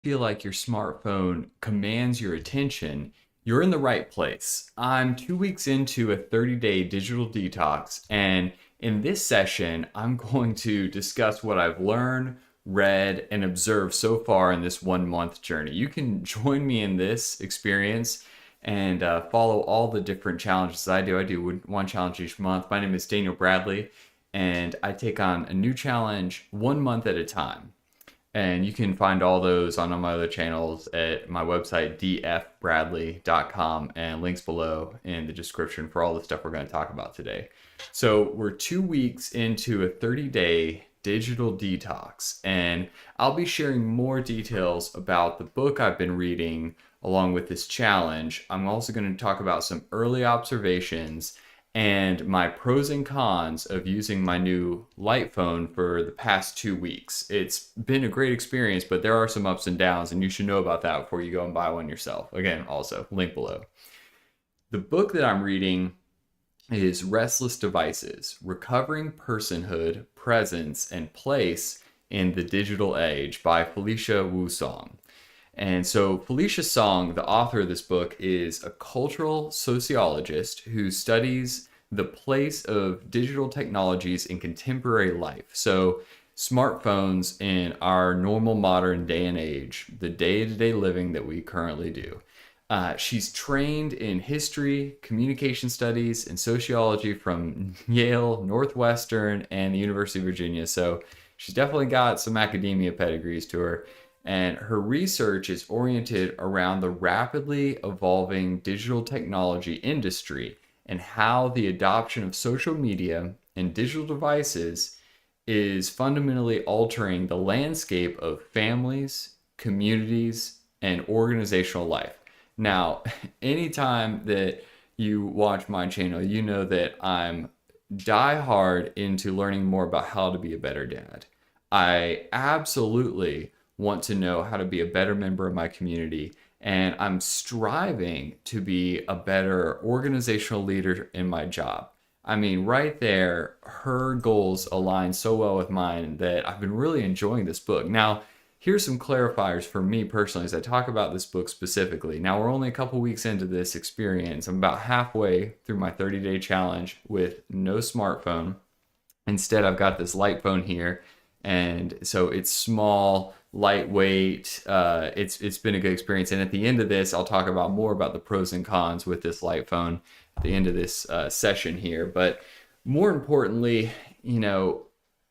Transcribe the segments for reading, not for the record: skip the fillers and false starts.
Feel like your smartphone commands your attention, you're in the right place. I'm 2 weeks into a 30-day digital detox, and in this session, I'm going to discuss what I've learned, read, and observed so far in this 1 month journey. You can join me in this experience and follow all the different challenges I do. I do one challenge each month. My name is Daniel Bradley, and I take on a new challenge 1 month at a time. And you can find all those on all my other channels at my website, dfbradley.com, and links below in the description for all the stuff we're going to talk about today. So we're 2 weeks into a 30-day digital detox, and I'll be sharing more details about the book I've been reading along with this challenge. I'm also going to talk about some early observations and my pros and cons of using my new light phone for the past 2 weeks. It's been a great experience, but there are some ups and downs, and you should know about that before you go and buy one yourself. Again, also, link below. The book that I'm reading is Restless Devices: Recovering Personhood, Presence, and Place in the Digital Age by Felicia Wu Song. And so Felicia Song, the author of this book, is a cultural sociologist who studies the place of digital technologies in contemporary life. So smartphones in our normal modern day and age, the day-to-day living that we currently do. She's trained in history, communication studies, and sociology from Yale, Northwestern, and the University of Virginia. So she's definitely got some academia pedigrees to her. And her research is oriented around the rapidly evolving digital technology industry and how the adoption of social media and digital devices is fundamentally altering the landscape of families, communities, and organizational life. Now, anytime that you watch my channel, you know that I'm die hard into learning more about how to be a better dad. I absolutely want to know how to be a better member of my community, and I'm striving to be a better organizational leader in my job. I mean, right there, her goals align so well with mine that I've been really enjoying this book. Now, here's some clarifiers for me personally as I talk about this book specifically. Now, we're only a couple weeks into this experience. I'm about halfway through my 30-day challenge with no smartphone. Instead, I've got this light phone here, and so it's small, lightweight. It's been a good experience, and at the end of this, I'll talk about more about the pros and cons with this light phone at the end of this session here. But more importantly,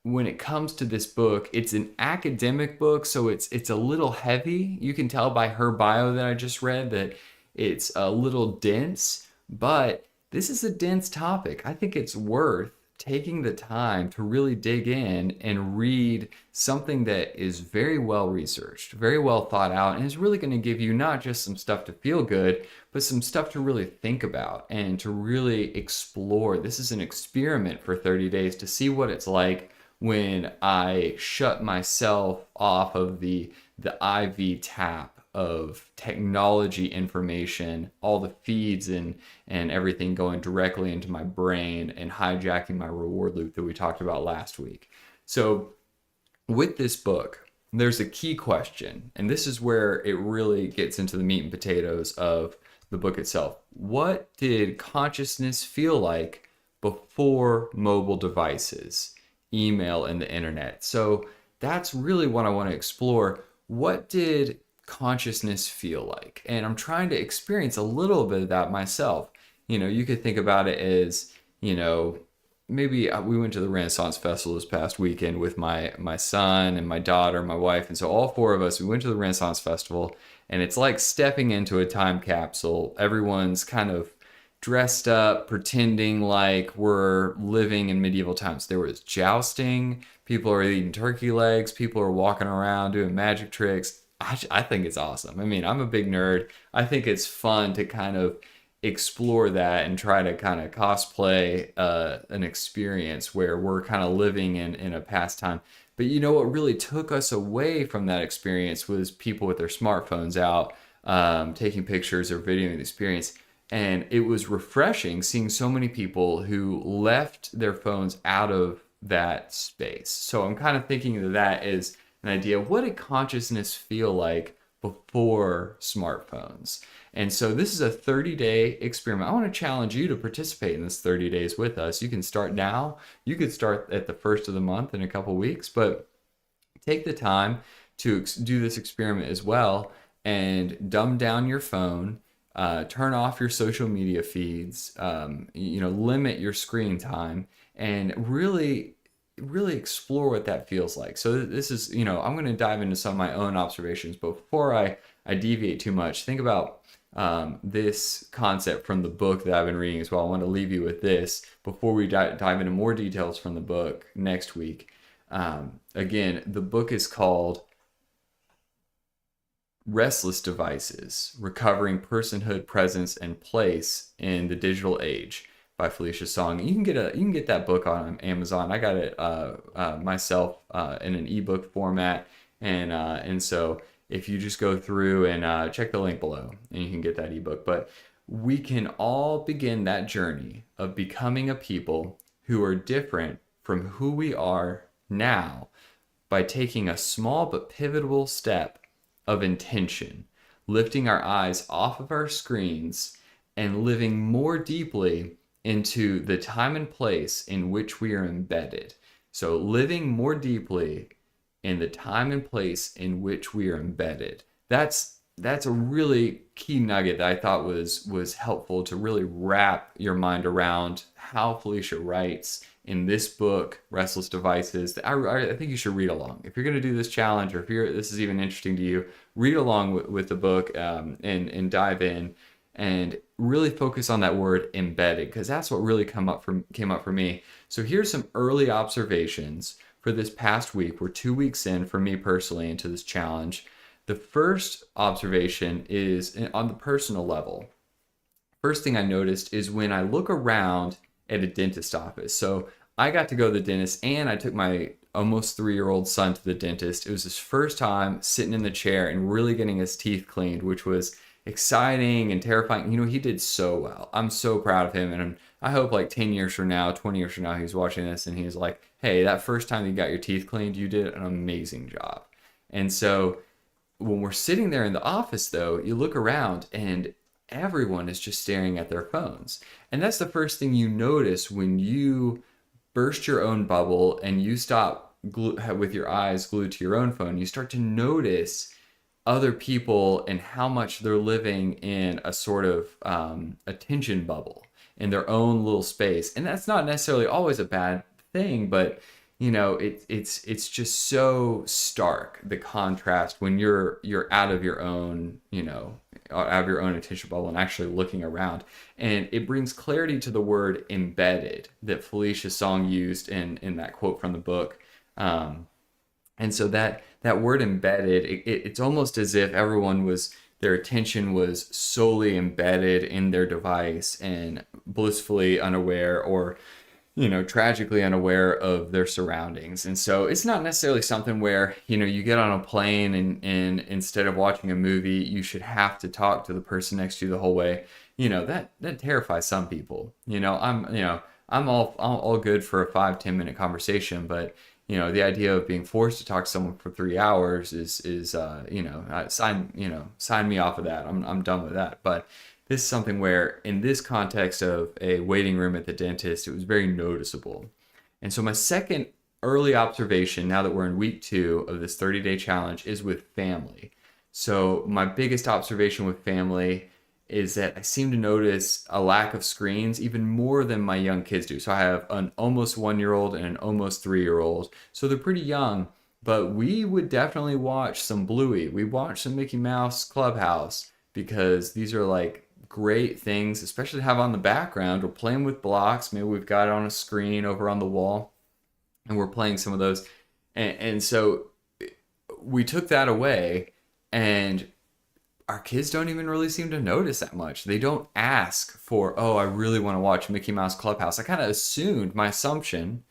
when it comes to this book, it's an academic book, so it's a little heavy. You can tell by her bio that I just read that it's a little dense, but this is a dense topic. I think it's worth taking the time to really dig in and read something that is very well researched, very well thought out, and is really going to give you not just some stuff to feel good, but some stuff to really think about and to really explore. This is an experiment for 30 days to see what it's like when I shut myself off of the IV tap of technology information, all the feeds and everything going directly into my brain and hijacking my reward loop that we talked about last week. So with this book, there's a key question, and this is where it really gets into the meat and potatoes of the book itself. What did consciousness feel like before mobile devices, email, and the internet? So that's really what I want to explore. What did consciousness feel like? And I'm trying to experience a little bit of that myself. You could think about it as, maybe we went to the Renaissance Festival this past weekend with my son and my daughter, my wife, and so all four of us, we went to the Renaissance Festival, and it's like stepping into a time capsule. Everyone's kind of dressed up, pretending like we're living in medieval times. There was jousting, people are eating turkey legs, people are walking around doing magic tricks. I think it's awesome. I mean, I'm a big nerd. I think it's fun to kind of explore that and try to kind of cosplay an experience where we're kind of living in a past time. But what really took us away from that experience was people with their smartphones out, taking pictures or videoing the experience. And it was refreshing seeing so many people who left their phones out of that space. So I'm kind of thinking of that as an idea of what did consciousness feel like before smartphones. And so this is a 30-day experiment. I want to challenge you to participate in this 30 days with us. You can start now. You could start at the first of the month in a couple weeks, but take the time to do this experiment as well and dumb down your phone, turn off your social media feeds, limit your screen time, and really explore what that feels like. So this is, I'm going to dive into some of my own observations, but before I deviate too much, think about this concept from the book that I've been reading as well. I want to leave you with this before we dive into more details from the book next week. Again, the book is called Restless Devices: Recovering Personhood, Presence, and Place in the Digital Age by Felicia Song. You can get that book on Amazon. I got it myself in an ebook format, and so if you just go through and check the link below, and you can get that ebook. But we can all begin that journey of becoming a people who are different from who we are now by taking a small but pivotal step of intention, lifting our eyes off of our screens and living more deeply into the time and place in which we are embedded. So living more deeply in the time and place in which we are embedded. That's a really key nugget that I thought was helpful to really wrap your mind around how Felicia writes in this book, Restless Devices. I think you should read along. If you're going to do this challenge, or if this is even interesting to you, read along with the book and dive in and really focus on that word embedded, because that's what really came up for me. So here's some early observations for this past week. We're 2 weeks in for me personally into this challenge. The first observation is on the personal level. First thing I noticed is when I look around at a dentist office. So I got to go to the dentist, and I took my almost 3-year-old son to the dentist. It was his first time sitting in the chair and really getting his teeth cleaned, which was exciting and terrifying. He did so well. I'm so proud of him, and I hope like 10 years from now, 20 years from now, he's watching this and he's like, hey, that first time you got your teeth cleaned, you did an amazing job. And so when we're sitting there in the office, though, you look around and everyone is just staring at their phones. And that's the first thing you notice when you burst your own bubble and you stop with your eyes glued to your own phone. You start to notice other people and how much they're living in a sort of attention bubble in their own little space. And that's not necessarily always a bad thing, but it's just so stark, the contrast when you're out of your own, out of your own attention bubble and actually looking around. And it brings clarity to the word embedded that Felicia Song used in that quote from the book. And so that word embedded, it's almost as if their attention was solely embedded in their device and blissfully unaware, or tragically unaware of their surroundings. And so it's not necessarily something where, you get on a plane and instead of watching a movie, you should have to talk to the person next to you the whole way. That terrifies some people. I'm all good for a 5-10 minute conversation, but the idea of being forced to talk to someone for 3 hours is sign me off of that. I'm done with that. But this is something where, in this context of a waiting room at the dentist, it was very noticeable. And so my second early observation, now that we're in week 2 of this 30-day challenge, is with family. So my biggest observation with family is that I seem to notice a lack of screens even more than my young kids do. So I have an almost 1-year-old and an almost 3-year-old. So they're pretty young, but we would definitely watch some Bluey. We watch some Mickey Mouse Clubhouse, because these are like great things, especially to have on the background. We're playing with blocks. Maybe we've got it on a screen over on the wall, and we're playing some of those. And so we took that away, and our kids don't even really seem to notice that much. They don't ask for, oh, I really want to watch Mickey Mouse Clubhouse. I kind of assumed, my assumption,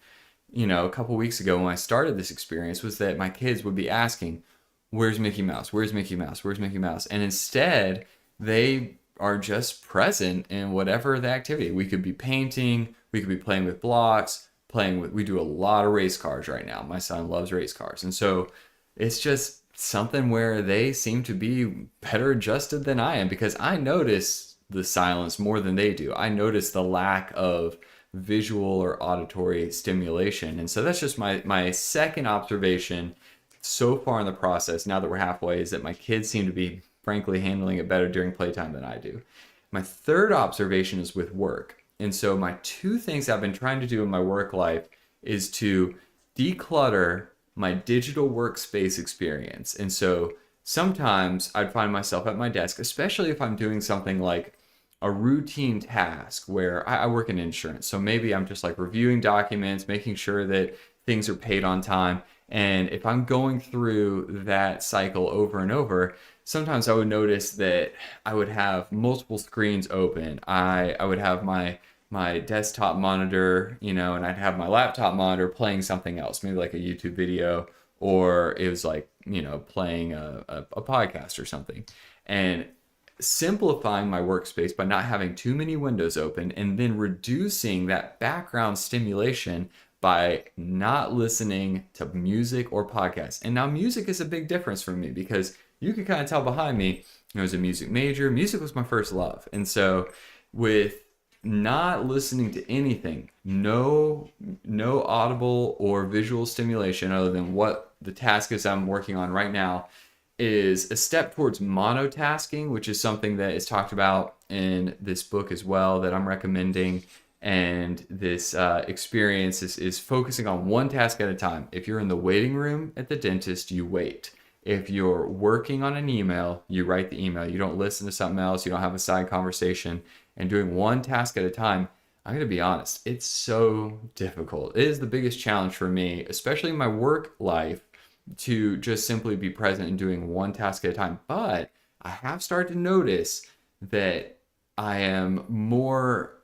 a couple weeks ago when I started this experience, was that my kids would be asking, where's Mickey Mouse? Where's Mickey Mouse? Where's Mickey Mouse? And instead, they are just present in whatever the activity. We could be painting, we could be playing with blocks, we do a lot of race cars right now. My son loves race cars. And so it's just something where they seem to be better adjusted than I am, because I notice the silence more than they do. I notice the lack of visual or auditory stimulation. And so that's just my second observation so far in the process, now that we're halfway, is that my kids seem to be frankly handling it better during playtime than I do. My third observation is with work. And so my two things I've been trying to do in my work life is to declutter my digital workspace experience. And so sometimes I'd find myself at my desk, especially if I'm doing something like a routine task where I work in insurance. So maybe I'm just like reviewing documents, making sure that things are paid on time. And if I'm going through that cycle over and over, sometimes I would notice that I would have multiple screens open. I would have my desktop monitor, and I'd have my laptop monitor playing something else, maybe like a YouTube video, or it was like, playing a podcast or something. And simplifying my workspace by not having too many windows open, and then reducing that background stimulation by not listening to music or podcasts. And now music is a big difference for me, because you can kind of tell behind me, I was a music major. Music was my first love. And so with not listening to anything, no audible or visual stimulation other than what the task is I'm working on right now, is a step towards monotasking, which is something that is talked about in this book as well that I'm recommending. And this experience is focusing on one task at a time. If you're in the waiting room at the dentist, you wait. If you're working on an email, you write the email. You don't listen to something else. You don't have a side conversation. And doing one task at a time, I'm going to be honest, it's so difficult. It is the biggest challenge for me, especially in my work life, to just simply be present and doing one task at a time. But I have started to notice that I am more,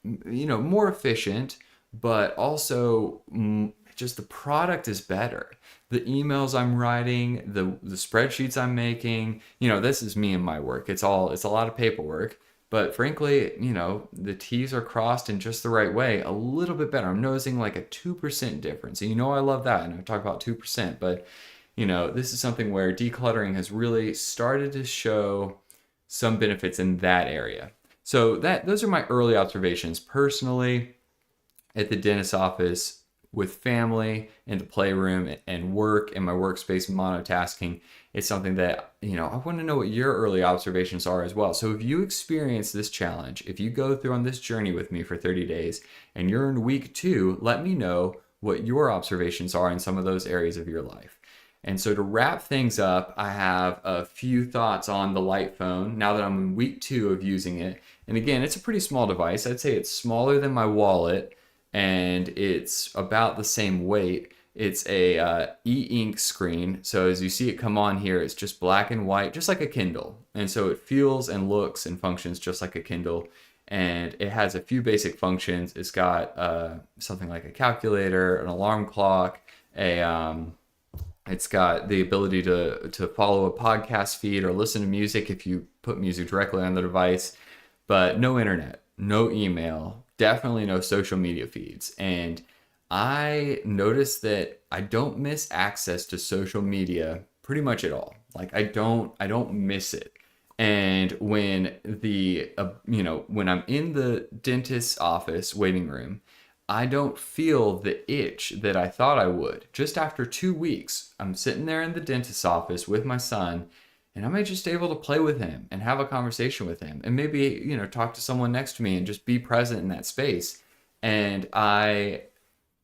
more efficient, but also just the product is better. The emails I'm writing, the spreadsheets I'm making, this is me and my work. It's a lot of paperwork, but frankly, the T's are crossed in just the right way, a little bit better. I'm noticing like a 2% difference. And I love that. And I talk about 2%, but this is something where decluttering has really started to show some benefits in that area. So those are my early observations personally at the dentist's office, with family, in the playroom, and work, and my workspace monotasking. It's something that, I want to know what your early observations are as well. So if you experience this challenge, if you go through on this journey with me for 30 days and you're in week 2, let me know what your observations are in some of those areas of your life. And so to wrap things up, I have a few thoughts on the light phone now that I'm in week 2 of using it. And again, it's a pretty small device. I'd say it's smaller than my wallet, and it's about the same weight. It's a e-ink screen. So as you see it come on here, it's just black and white, just like a Kindle. And so it feels and looks and functions just like a Kindle. And it has a few basic functions. It's got something like a calculator, an alarm clock, it's got the ability to follow a podcast feed or listen to music if you put music directly on the device, but no internet, no email, definitely no social media feeds. And I noticed that I don't miss access to social media pretty much at all. Like I don't miss it. And when when I'm in the dentist's office waiting room, I don't feel the itch that I thought I would. Just after 2 weeks, I'm sitting there in the dentist's office with my son, and I'm just able to play with him and have a conversation with him, and maybe, talk to someone next to me and just be present in that space. And for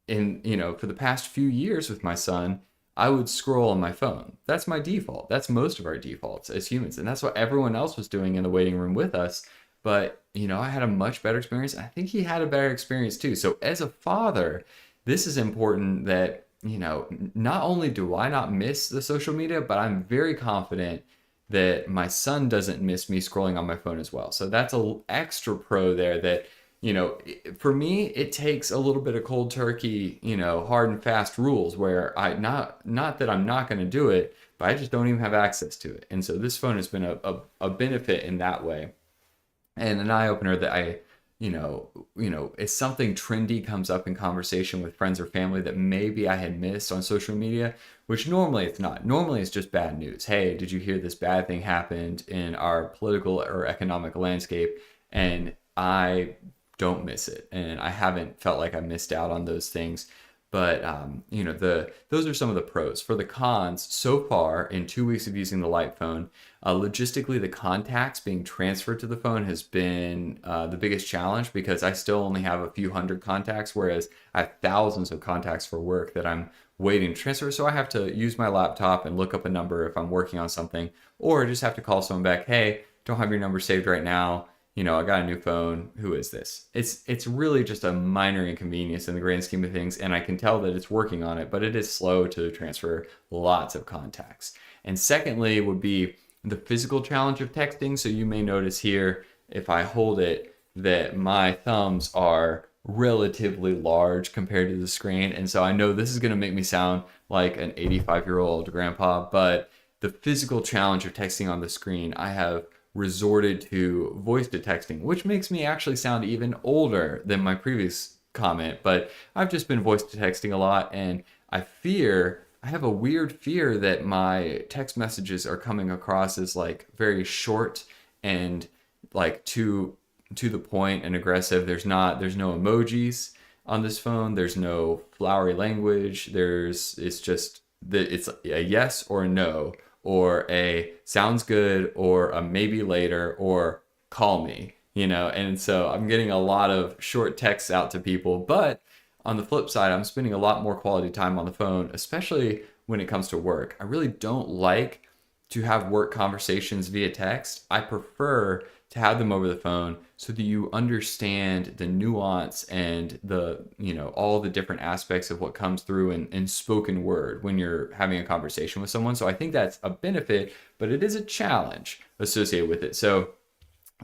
the past few years with my son, I would scroll on my phone. That's my default. That's most of our defaults as humans. And that's what everyone else was doing in the waiting room with us. But, I had a much better experience. I think he had a better experience too. So as a father, this is important that, not only do I not miss the social media, but I'm very confident that my son doesn't miss me scrolling on my phone as well. So that's an extra pro there that, for me, it takes a little bit of cold turkey, hard and fast rules where not that I'm not going to do it, but I just don't even have access to it. And so this phone has been a benefit in that way. And an eye-opener that I, if something trendy comes up in conversation with friends or family that maybe I had missed on social media, which normally it's not. Normally it's just bad news. Hey, did you hear this bad thing happened in our political or economic landscape? And I don't miss it. And I haven't felt like I missed out on those things. But those are some of the pros. For the cons, so far in 2 weeks of using the light phone, logistically the contacts being transferred to the phone has been the biggest challenge because I still only have a few hundred contacts, whereas I have thousands of contacts for work that I'm waiting to transfer. So I have to use my laptop and look up a number if I'm working on something, or just have to call someone back. Hey, don't have your number saved right now. I got a new phone. Who is this? It's really just a minor inconvenience in the grand scheme of things, and I can tell that it's working on it, but it is slow to transfer lots of contacts. And secondly would be the physical challenge of texting. So you may notice here, if I hold it, that my thumbs are relatively large compared to the screen. And so I know this is going to make me sound like an 85-year-old grandpa, but the physical challenge of texting on the screen, I have resorted to voice to texting, which makes me actually sound even older than my previous comment. But I've just been voice to texting a lot, and I have a weird fear that my text messages are coming across as like very short and like to the point and aggressive. There's no emojis on this phone. There's no flowery language. It's just that it's a yes or a no, or a sounds good, or a maybe later, or call me, and so I'm getting a lot of short texts out to people. But on the flip side, I'm spending a lot more quality time on the phone, especially when it comes to work. I really don't like to have work conversations via text. I prefer to have them over the phone so that you understand the nuance and all the different aspects of what comes through in spoken word when you're having a conversation with someone. So I think that's a benefit, but it is a challenge associated with it. So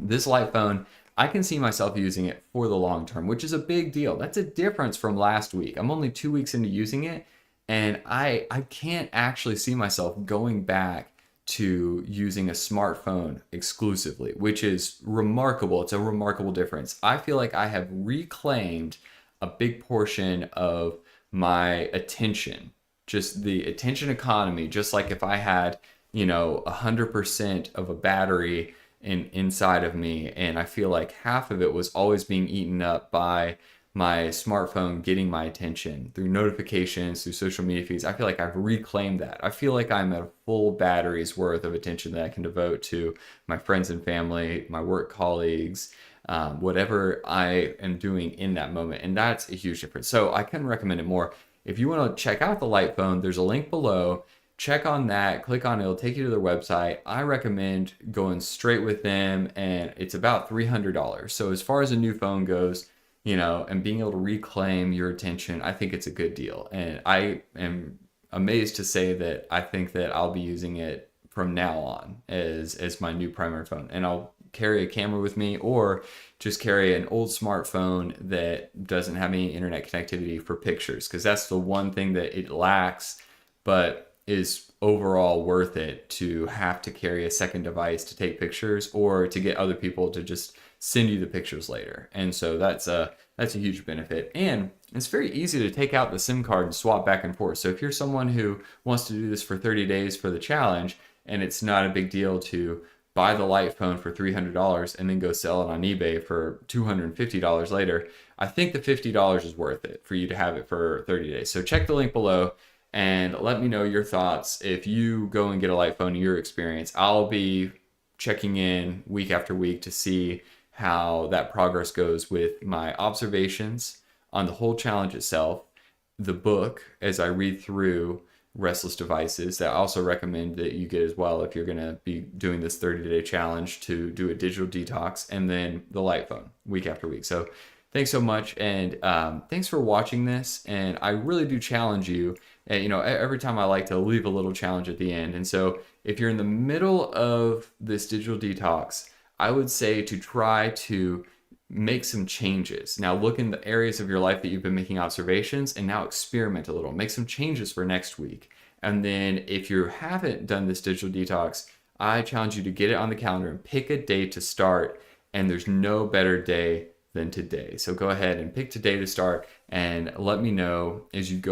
this light phone, I can see myself using it for the long term, which is a big deal. That's a difference from last week. I'm only 2 weeks into using it, and I can't actually see myself going back to using a smartphone exclusively, which is remarkable. It's a remarkable difference. I feel like I have reclaimed a big portion of my attention, just the attention economy, just like if I had, 100% of a battery inside of me, and I feel like half of it was always being eaten up by my smartphone getting my attention through notifications, through social media feeds. I feel like I've reclaimed that. I feel like I'm at a full battery's worth of attention that I can devote to my friends and family, my work colleagues, whatever I am doing in that moment. And that's a huge difference. So I couldn't recommend it more. If you want to check out the light phone, there's a link below. Check on that, click on it, it'll take you to their website. I recommend going straight with them, and it's about $300. So as far as a new phone goes, and being able to reclaim your attention, I think it's a good deal. And I am amazed to say that I think that I'll be using it from now on as my new primary phone. And I'll carry a camera with me, or just carry an old smartphone that doesn't have any internet connectivity for pictures, because that's the one thing that it lacks, but is overall worth it to have to carry a second device to take pictures, or to get other people to just send you the pictures later. And so that's a huge benefit. And it's very easy to take out the SIM card and swap back and forth. So if you're someone who wants to do this for 30 days for the challenge, and it's not a big deal to buy the light phone for $300 and then go sell it on eBay for $250 later, I think the $50 is worth it for you to have it for 30 days. So check the link below and let me know your thoughts. If you go and get a light phone in your experience, I'll be checking in week after week to see how that progress goes with my observations on the whole challenge itself, the book as I read through Restless Devices, that I also recommend that you get as well if you're going to be doing this 30-day challenge to do a digital detox, and then the light phone week after week. So thanks so much, and thanks for watching this. And I really do challenge you. And, every time I like to leave a little challenge at the end. And so if you're in the middle of this digital detox, I would say to try to make some changes. Now look in the areas of your life that you've been making observations, and now experiment a little. Make some changes for next week. And then if you haven't done this digital detox, I challenge you to get it on the calendar and pick a day to start. And there's no better day than today. So go ahead and pick today to start and let me know as you go